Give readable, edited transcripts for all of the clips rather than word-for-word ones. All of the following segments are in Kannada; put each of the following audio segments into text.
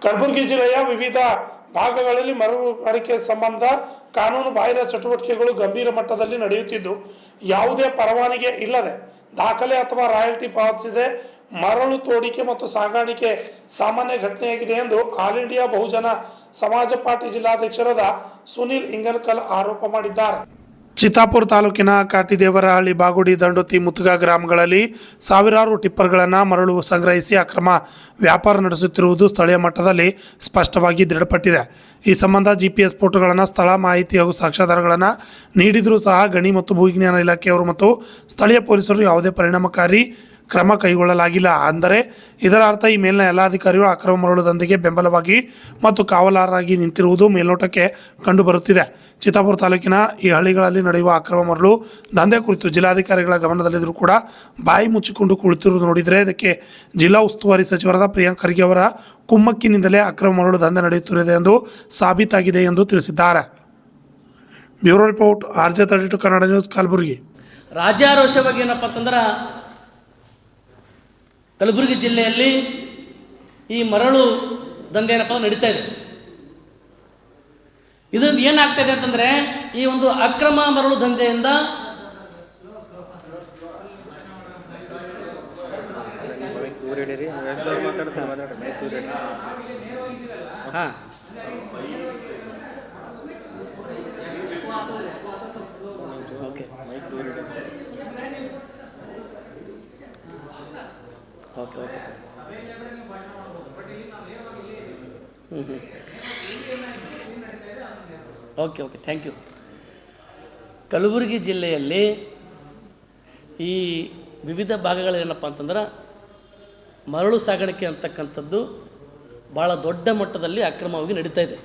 ಕಲಬುರಗಿ ಜಿಲ್ಲೆಯ ವಿವಿಧ ಭಾಗಗಳಲ್ಲಿ ಮರಳುಗಾರಿಕೆ ಸಂಬಂಧ ಕಾನೂನು ಬಾಹಿರ ಚಟುವಟಿಕೆಗಳು ಗಂಭೀರ ಮಟ್ಟದಲ್ಲಿ ನಡೆಯುತ್ತಿದ್ದು, ಯಾವುದೇ ಪರವಾನಗಿ ಇಲ್ಲದೆ ದಾಖಲೆ ಅಥವಾ ರಾಯಲ್ಟಿ ಪಾವತಿಸದೆ ಮರಳು ತೋಡಿಕೆ ಮತ್ತು ಸಾಗಾಣಿಕೆ ಸಾಮಾನ್ಯ ಘಟನೆಯಾಗಿದೆ ಎಂದು ಆಲ್ ಇಂಡಿಯಾ ಬಹುಜನ ಸಮಾಜ ಪಾರ್ಟಿ ಜಿಲ್ಲಾಧ್ಯಕ್ಷರಾದ ಸುನಿಲ್ ಇಂಗನಕಲ್ ಆರೋಪ ಮಾಡಿದ್ದಾರೆ. ಚಿತ್ತಾಪುರ ತಾಲೂಕಿನ ಕಾಟಿದೇವರಹಳ್ಳಿ, ಬಾಗುಡಿ, ದಂಡೋತಿ, ಮುತ್ತುಗಾ ಗ್ರಾಮಗಳಲ್ಲಿ ಸಾವಿರಾರು ಟಿಪ್ಪರ್ಗಳನ್ನು ಮರಳು ಸಂಗ್ರಹಿಸಿ ಅಕ್ರಮ ವ್ಯಾಪಾರ ನಡೆಸುತ್ತಿರುವುದು ಸ್ಥಳೀಯ ಮಟ್ಟದಲ್ಲಿ ಸ್ಪಷ್ಟವಾಗಿ ದೃಢಪಟ್ಟಿದೆ. ಈ ಸಂಬಂಧ GPS ಫೋಟೋಗಳನ್ನು, ಸ್ಥಳ ಮಾಹಿತಿ ಹಾಗೂ ಸಾಕ್ಷ್ಯಾಧಾರಗಳನ್ನು ನೀಡಿದರೂ ಸಹ ಗಣಿ ಮತ್ತು ಭೂವಿಜ್ಞಾನ ಇಲಾಖೆಯವರು ಮತ್ತು ಸ್ಥಳೀಯ ಪೊಲೀಸರು ಯಾವುದೇ ಪರಿಣಾಮಕಾರಿ ಕ್ರಮ ಕೈಗೊಳ್ಳಲಾಗಿಲ್ಲ. ಅಂದರೆ ಇದರ ಅರ್ಥ ಈ ಮೇಲಿನ ಎಲ್ಲ ಅಧಿಕಾರಿಗಳು ಅಕ್ರಮ ಮರಳು ದಂಧೆಗೆ ಬೆಂಬಲವಾಗಿ ಮತ್ತು ಕಾವಲಾರರಾಗಿ ನಿಂತಿರುವುದು ಮೇಲ್ನೋಟಕ್ಕೆ ಕಂಡುಬರುತ್ತಿದೆ. ಚಿತ್ತಾಪುರ ತಾಲೂಕಿನ ಈ ಹಳ್ಳಿಗಳಲ್ಲಿ ನಡೆಯುವ ಅಕ್ರಮ ಮರಳು ದಂಧೆ ಕುರಿತು ಜಿಲ್ಲಾಧಿಕಾರಿಗಳ ಗಮನದಲ್ಲಿದ್ದರೂ ಕೂಡ ಬಾಯಿ ಮುಚ್ಚಿಕೊಂಡು ಕುಳಿತಿರುವುದು ನೋಡಿದರೆ ಇದಕ್ಕೆ ಜಿಲ್ಲಾ ಉಸ್ತುವಾರಿ ಸಚಿವರಾದ ಪ್ರಿಯಾಂಕ್ ಖರ್ಗೆ ಅವರ ಕುಮ್ಮಕ್ಕಿನಿಂದಲೇ ಅಕ್ರಮ ಮರಳು ದಂಧೆ ನಡೆಯುತ್ತಿದೆ ಎಂದು ಸಾಬೀತಾಗಿದೆ ಎಂದು ತಿಳಿಸಿದ್ದಾರೆ. Bureau report, RJ32 Kannada news, Kalaburagi. ರಾಜ್ಯಾರೋಷವಾಗಿ ಏನಪ್ಪ ಅಂತಂದ್ರೆ ಕಲಬುರಗಿ ಜಿಲ್ಲೆಯಲ್ಲಿ ಈ ಮರಳು ದಂಧೆ ಏನಪ್ಪ ನಡೀತಾ ಇದೆ. ಇದರಿಂದ ಏನಾಗ್ತಾ ಇದೆ ಅಂತಂದ್ರೆ, ಈ ಒಂದು ಅಕ್ರಮ ಮರಳು ದಂಧೆಯಿಂದ okay sir. Okay thank you. Kalaburagi ಜಿಲ್ಲೆಯಲ್ಲಿ ಈ ವಿವಿಧ ಭಾಗಗಳೇನಪ್ಪ ಅಂತಂದ್ರೆ ಮರಳು ಸಾಗಾಣಿಕೆ ಅಂತಕ್ಕಂಥದ್ದು ಭಾಳ ದೊಡ್ಡ ಮಟ್ಟದಲ್ಲಿ ಅಕ್ರಮವಾಗಿ ನಡೀತಾ ಇದೆ.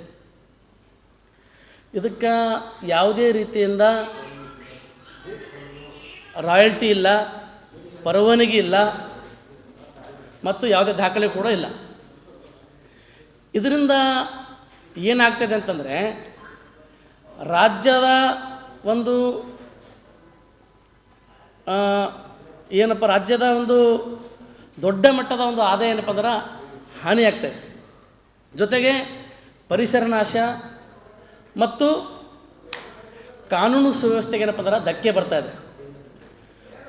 ಇದಕ್ಕೆ ಯಾವುದೇ ರೀತಿಯಿಂದ ರಾಯಲ್ಟಿ ಇಲ್ಲ, ಪರವಾನಗಿ ಇಲ್ಲ ಮತ್ತು ಯಾವುದೇ ದಾಖಲೆ ಕೂಡ ಇಲ್ಲ. ಇದರಿಂದ ಏನಾಗ್ತದೆ ಅಂತಂದರೆ, ರಾಜ್ಯದ ಒಂದು ರಾಜ್ಯದ ಒಂದು ದೊಡ್ಡ ಮಟ್ಟದ ಒಂದು ಆದಾಯ ಏನಪ್ಪ ಅಂದ್ರೆ ಹಾನಿ ಆಗ್ತಾಯಿದೆ. ಜೊತೆಗೆ ಪರಿಸರ ನಾಶ ಮತ್ತು ಕಾನೂನು ಸುವ್ಯವಸ್ಥೆಗೆ ಏನಪ್ಪ ಅಂದ್ರೆ ಧಕ್ಕೆ ಬರ್ತಾ ಇದೆ.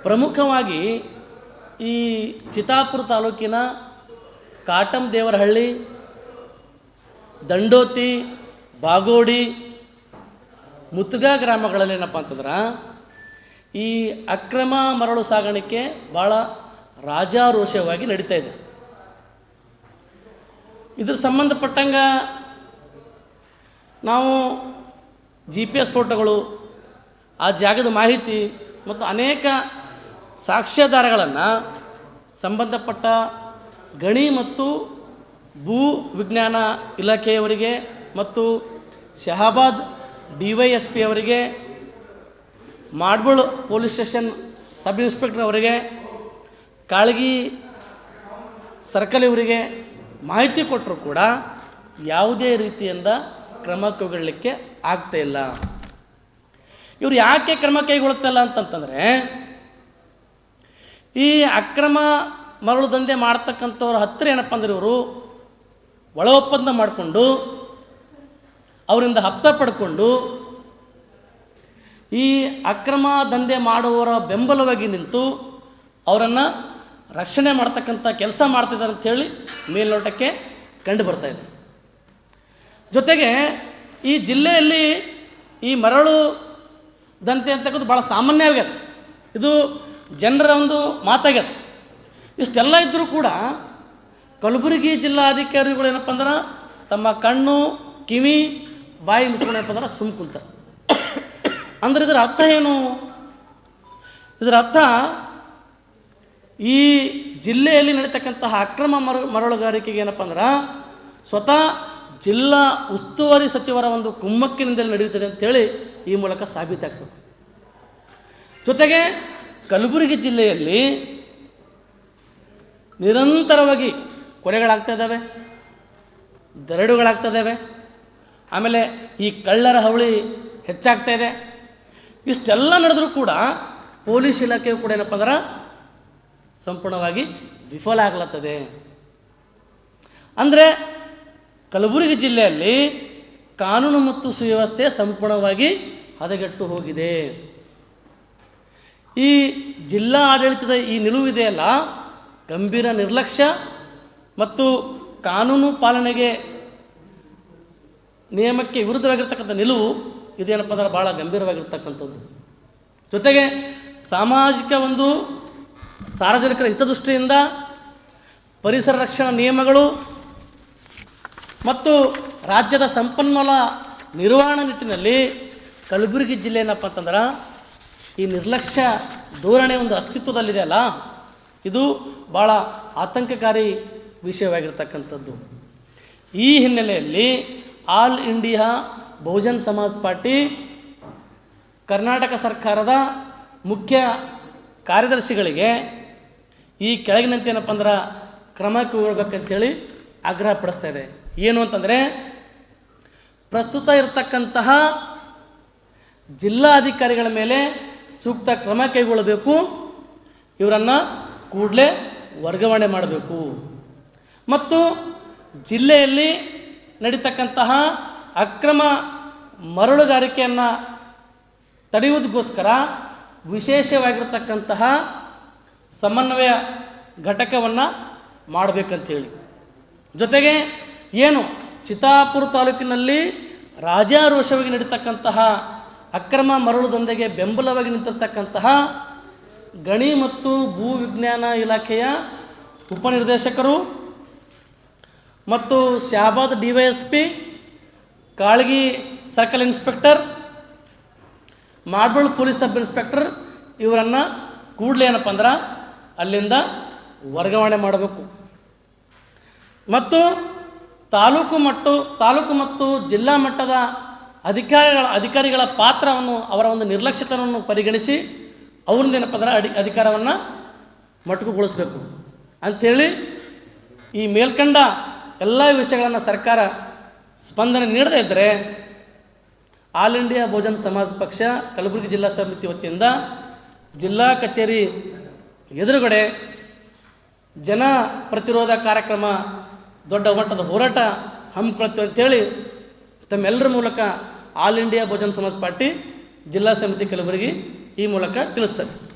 ಪ್ರಮುಖವಾಗಿ ಈ ಚಿತ್ತಾಪುರ ತಾಲೂಕಿನ ಕಾಟಂದೇವರಹಳ್ಳಿ, ದಂಡೋತಿ, ಬಾಗೋಡಿ, ಮುತ್ತುಗಾ ಗ್ರಾಮಗಳಲ್ಲಿ ಏನಪ್ಪ ಅಂತಂದ್ರೆ ಈ ಅಕ್ರಮ ಮರಳು ಸಾಗಾಣಿಕೆ ಭಾಳ ರಾಜಾರೋಷವಾಗಿ ನಡೀತಾ ಇದೆ. ಇದ್ರ ಸಂಬಂಧಪಟ್ಟಂಗೆ ನಾವು GPS ಫೋಟೋಗಳು, ಆ ಜಾಗದ ಮಾಹಿತಿ ಮತ್ತು ಅನೇಕ ಸಾಕ್ಷ್ಯಾಧಾರಗಳನ್ನು ಸಂಬಂಧಪಟ್ಟ ಗಣಿ ಮತ್ತು ಭೂ ವಿಜ್ಞಾನ ಇಲಾಖೆಯವರಿಗೆ ಮತ್ತು ಶಹಾಬಾದ್ DYSP ಅವರಿಗೆ, ಮಾಡ್ಬಳ್ ಪೊಲೀಸ್ ಸ್ಟೇಷನ್ ಸಬ್ ಇನ್ಸ್ಪೆಕ್ಟರ್ ಅವರಿಗೆ, ಕಾಳಗಿ ಸರ್ಕಲ್ ಇವರಿಗೆ ಮಾಹಿತಿ ಕೊಟ್ಟರೂ ಕೂಡ ಯಾವುದೇ ರೀತಿಯಿಂದ ಕ್ರಮ ಕೈಗೊಳ್ಳಲಿಕ್ಕೆ ಆಗ್ತಾ ಇಲ್ಲ. ಇವರು ಯಾಕೆ ಕ್ರಮ ಕೈಗೊಳ್ಳುತ್ತಿಲ್ಲ ಅಂತಂತಂದರೆ, ಈ ಅಕ್ರಮ ಮರಳು ದಂಧೆ ಮಾಡ್ತಕ್ಕಂಥವ್ರ ಹತ್ತಿರ ಏನಪ್ಪ ಅಂದ್ರೆ ಇವರು ಒಳ ಒಪ್ಪಂದ ಮಾಡಿಕೊಂಡು ಅವರಿಂದ ಹಪ್ತ ಪಡ್ಕೊಂಡು ಈ ಅಕ್ರಮ ದಂಧೆ ಮಾಡುವವರ ಬೆಂಬಲವಾಗಿ ನಿಂತು ಅವರನ್ನು ರಕ್ಷಣೆ ಮಾಡ್ತಕ್ಕಂಥ ಕೆಲಸ ಮಾಡ್ತಿದ್ದಾರೆ ಅಂಥೇಳಿ ಮೇಲ್ನೋಟಕ್ಕೆ ಕಂಡು ಬರ್ತಾ ಇದೆ. ಜೊತೆಗೆ ಈ ಜಿಲ್ಲೆಯಲ್ಲಿ ಈ ಮರಳು ದಂಧೆ ಅಂತಕ್ಕಂಥದ್ದು ಭಾಳ ಸಾಮಾನ್ಯವಾಗಿದೆ. ಇದು ಜನರ ಒಂದು ಮಾತಾಗ್ಯದ. ಇಷ್ಟೆಲ್ಲ ಇದ್ದರೂ ಕೂಡ ಕಲಬುರಗಿ ಜಿಲ್ಲಾಧಿಕಾರಿಗಳು ಏನಪ್ಪ ಅಂದ್ರೆ ತಮ್ಮ ಕಣ್ಣು, ಕಿವಿ, ಬಾಯಿ ಮುಚ್ಕೊಂಡು ಏನಪ್ಪ ಅಂದ್ರೆ ಸುಮ್ಮ ಕುಂತಾರೆ. ಅಂದರೆ ಇದರ ಅರ್ಥ ಏನು? ಇದರ ಅರ್ಥ ಈ ಜಿಲ್ಲೆಯಲ್ಲಿ ನಡೀತಕ್ಕಂತಹ ಅಕ್ರಮ ಮರಳುಗಾರಿಕೆಗೆ ಏನಪ್ಪ ಅಂದ್ರೆ ಸ್ವತಃ ಜಿಲ್ಲಾ ಉಸ್ತುವಾರಿ ಸಚಿವರ ಒಂದು ಕುಮ್ಮಕ್ಕಿನಿಂದಲೇ ನಡೆಯುತ್ತದೆ ಅಂತೇಳಿ ಈ ಮೂಲಕ ಸಾಬೀತಾಗ್ತದೆ. ಜೊತೆಗೆ ಕಲಬುರಗಿ ಜಿಲ್ಲೆಯಲ್ಲಿ ನಿರಂತರವಾಗಿ ಕೊಲೆಗಳಾಗ್ತಾ ಇದ್ದಾವೆ, ದರೋಡೆಗಳಾಗ್ತಾ ಇದ್ದಾವೆ, ಆಮೇಲೆ ಈ ಕಳ್ಳರ ಹಾವಳಿ ಹೆಚ್ಚಾಗ್ತಾ ಇದೆ. ಇಷ್ಟೆಲ್ಲ ನಡೆದರೂ ಕೂಡ ಪೊಲೀಸ್ ಇಲಾಖೆಯು ಕೂಡ ಏನಪ್ಪ ಅಂದ್ರೆ ಸಂಪೂರ್ಣವಾಗಿ ವಿಫಲ ಆಗ್ಲತ್ತದೆ. ಅಂದರೆ ಕಲಬುರಗಿ ಜಿಲ್ಲೆಯಲ್ಲಿ ಕಾನೂನು ಮತ್ತು ಸುವ್ಯವಸ್ಥೆ ಸಂಪೂರ್ಣವಾಗಿ ಹದಗೆಟ್ಟು ಹೋಗಿದೆ. ಈ ಜಿಲ್ಲಾ ಆಡಳಿತದ ಈ ನಿಲುವಿದೆಯಲ್ಲ, ಗಂಭೀರ ನಿರ್ಲಕ್ಷ್ಯ ಮತ್ತು ಕಾನೂನು ಪಾಲನೆಗೆ ನಿಯಮಕ್ಕೆ ವಿರುದ್ಧವಾಗಿರ್ತಕ್ಕಂಥ ನಿಲುವು ಇದೇನಪ್ಪ ಅಂದ್ರೆ ಭಾಳ ಗಂಭೀರವಾಗಿರ್ತಕ್ಕಂಥದ್ದು. ಜೊತೆಗೆ ಸಾಮಾಜಿಕ ಒಂದು ಸಾರ್ವಜನಿಕರ ಹಿತದೃಷ್ಟಿಯಿಂದ ಪರಿಸರ ರಕ್ಷಣಾ ನಿಯಮಗಳು ಮತ್ತು ರಾಜ್ಯದ ಸಂಪನ್ಮೂಲ ನಿರ್ವಹಣಾ ನಿಟ್ಟಿನಲ್ಲಿ ಕಲಬುರಗಿ ಜಿಲ್ಲೆ ಏನಪ್ಪ ಅಂತಂದ್ರೆ ಈ ನಿರ್ಲಕ್ಷ್ಯ ಧೋರಣೆ ಒಂದು ಅಸ್ತಿತ್ವದಲ್ಲಿದೆ ಅಲ್ಲ, ಇದು ಭಾಳ ಆತಂಕಕಾರಿ ವಿಷಯವಾಗಿರ್ತಕ್ಕಂಥದ್ದು. ಈ ಹಿನ್ನೆಲೆಯಲ್ಲಿ all India Bahujan Samaj party Karnataka ಸರ್ಕಾರದ ಮುಖ್ಯ ಕಾರ್ಯದರ್ಶಿಗಳಿಗೆ ಈ ಕೆಳಗಿನಂತೆ ಏನಪ್ಪ ಅಂದ್ರೆ ಕ್ರಮ ಕೈಗೊಳ್ಬೇಕಂತೇಳಿ ಆಗ್ರಹ ಪಡಿಸ್ತಾ ಇದೆ. ಏನು ಅಂತಂದರೆ, ಪ್ರಸ್ತುತ ಇರತಕ್ಕಂತಹ ಜಿಲ್ಲಾಧಿಕಾರಿಗಳ ಮೇಲೆ ಸೂಕ್ತ ಕ್ರಮ ಕೈಗೊಳ್ಳಬೇಕು, ಇವರನ್ನು ಕೂಡಲೇ ವರ್ಗಾವಣೆ ಮಾಡಬೇಕು ಮತ್ತು ಜಿಲ್ಲೆಯಲ್ಲಿ ನಡೀತಕ್ಕಂತಹ ಅಕ್ರಮ ಮರಳುಗಾರಿಕೆಯನ್ನು ತಡೆಯುವುದಕ್ಕೋಸ್ಕರ ವಿಶೇಷವಾಗಿರ್ತಕ್ಕಂತಹ ಸಮನ್ವಯ ಘಟಕವನ್ನು ಮಾಡಬೇಕಂತೇಳಿ, ಜೊತೆಗೆ ಏನು ಚಿತ್ತಾಪುರ ತಾಲೂಕಿನಲ್ಲಿ ರಾಜಾರೋಷವಾಗಿ ನಡೀತಕ್ಕಂತಹ ಅಕ್ರಮ ಮರಳು ದಂಧೆಗೆ ಬೆಂಬಲವಾಗಿ ನಿಂತಿರ್ತಕ್ಕಂತಹ ಗಣಿ ಮತ್ತು ಭೂ ವಿಜ್ಞಾನ ಇಲಾಖೆಯ ಉಪನಿರ್ದೇಶಕರು ಮತ್ತು Shahabad DYSP, Kalagi circle inspector, Madbal police sub inspector ಇವರನ್ನು ಕೂಡಲೇ ಏನಪ್ಪ ಅಂದ್ರೆ ಅಲ್ಲಿಂದ ವರ್ಗಾವಣೆ ಮಾಡಬೇಕು ಮತ್ತು ತಾಲೂಕು ಮತ್ತು ಜಿಲ್ಲಾ ಮಟ್ಟದ ಅಧಿಕಾರಿಗಳ ಪಾತ್ರವನ್ನು, ಅವರ ಒಂದು ನಿರ್ಲಕ್ಷ್ಯತನವನ್ನು ಪರಿಗಣಿಸಿ ಅವ್ರನ್ನ ಏನಪ್ಪ ಅಂದ್ರೆ ಅಧಿಕಾರವನ್ನು ಮೊಟಕುಗೊಳಿಸಬೇಕು ಅಂಥೇಳಿ ಈ ಮೇಲ್ಕಂಡ ಎಲ್ಲ ವಿಷಯಗಳನ್ನು ಸರ್ಕಾರ ಸ್ಪಂದನೆ ನೀಡದೇ ಇದ್ದರೆ ಆಲ್ ಇಂಡಿಯಾ ಬಹುಜನ್ ಸಮಾಜ್ ಪಕ್ಷ ಕಲಬುರಗಿ ಜಿಲ್ಲಾ ಸಮಿತಿ ವತಿಯಿಂದ ಜಿಲ್ಲಾ ಕಚೇರಿ ಎದುರುಗಡೆ ಜನ ಪ್ರತಿರೋಧ ಕಾರ್ಯಕ್ರಮ, ದೊಡ್ಡ ಮಟ್ಟದ ಹೋರಾಟ ಹಮ್ಮಿಕೊಳ್ತೀವಿ ಅಂತೇಳಿ ತಮ್ಮೆಲ್ಲರ ಮೂಲಕ all India Bahujan Samaj party ಜಿಲ್ಲಾ ಸಮಿತಿ ಕಲಬುರಗಿ ಈ ಮೂಲಕ ತಿಳಿಸ್ತದೆ.